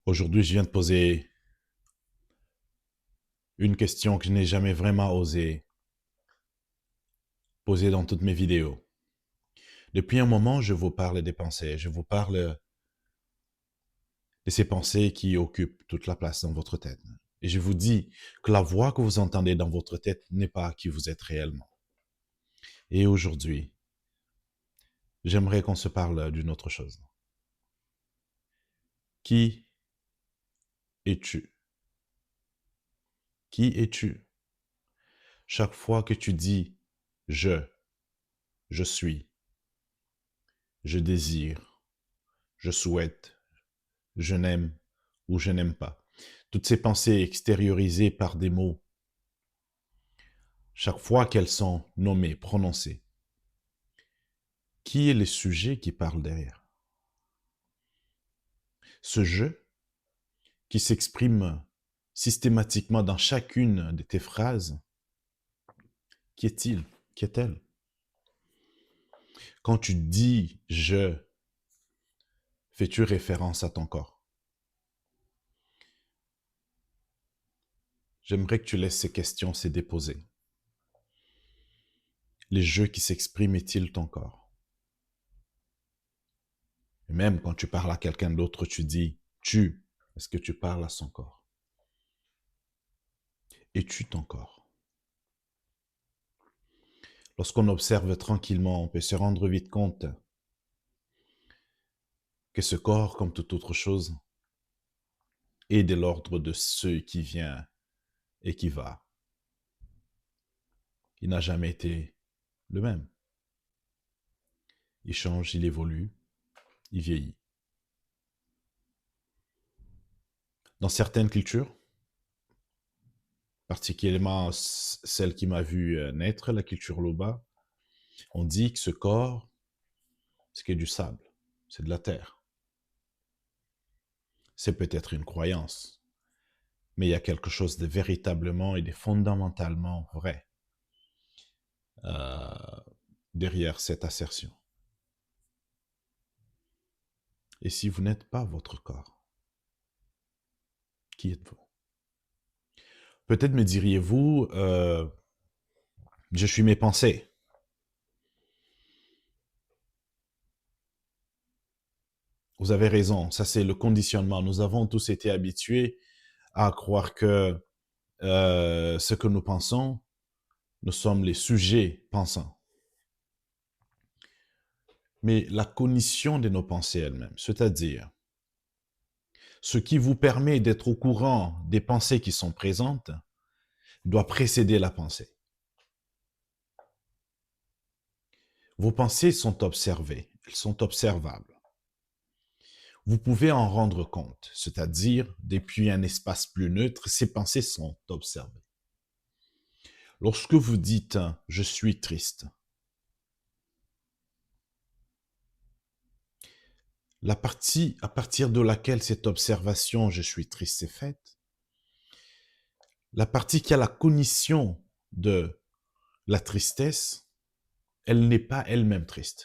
Aujourd'hui, je viens de poser une question que je n'ai jamais vraiment osé poser dans toutes mes vidéos. Depuis un moment, je vous parle des pensées. Je vous parle de ces pensées qui occupent toute la place dans votre tête. Et je vous dis que la voix que vous entendez dans votre tête n'est pas qui vous êtes réellement. Et aujourd'hui, j'aimerais qu'on se parle d'une autre chose. Qui es-tu? Qui es-tu? Chaque fois que tu dis je suis, je désire, je souhaite, je n'aime ou je n'aime pas. Toutes ces pensées extériorisées par des mots, chaque fois qu'elles sont nommées, prononcées, qui est le sujet qui parle derrière? Ce je qui s'exprime systématiquement dans chacune de tes phrases, qui est-il? Qui est-elle? Quand tu dis je, fais-tu référence à ton corps? J'aimerais que tu laisses ces questions se déposer. Les je qui s'expriment est-il ton corps? Et même quand tu parles à quelqu'un d'autre, tu dis tu. Est-ce que tu parles à son corps? Es-tu ton corps? Lorsqu'on observe tranquillement, on peut se rendre vite compte que ce corps, comme toute autre chose, est de l'ordre de ce qui vient et qui va. Il n'a jamais été le même. Il change, il évolue, il vieillit. Dans certaines cultures, particulièrement celle qui m'a vu naître, la culture Loba, on dit que ce corps, c'est que du sable, c'est de la terre. C'est peut-être une croyance, mais il y a quelque chose de véritablement et de fondamentalement vrai euh, derrière cette assertion. Et si vous n'êtes pas votre corps, qui êtes-vous? Peut-être me diriez-vous, je suis mes pensées. Vous avez raison, ça c'est le conditionnement. Nous avons tous été habitués à croire que ce que nous pensons, nous sommes les sujets pensants. Mais la cognition de nos pensées elles-mêmes, c'est-à-dire ce qui vous permet d'être au courant des pensées qui sont présentes, doit précéder la pensée. Vos pensées sont observées, elles sont observables. Vous pouvez en rendre compte, c'est-à-dire, depuis un espace plus neutre, ces pensées sont observées. Lorsque vous dites « je suis triste », la partie à partir de laquelle cette observation « je suis triste » est faite, la partie qui a la cognition de la tristesse, elle n'est pas elle-même triste.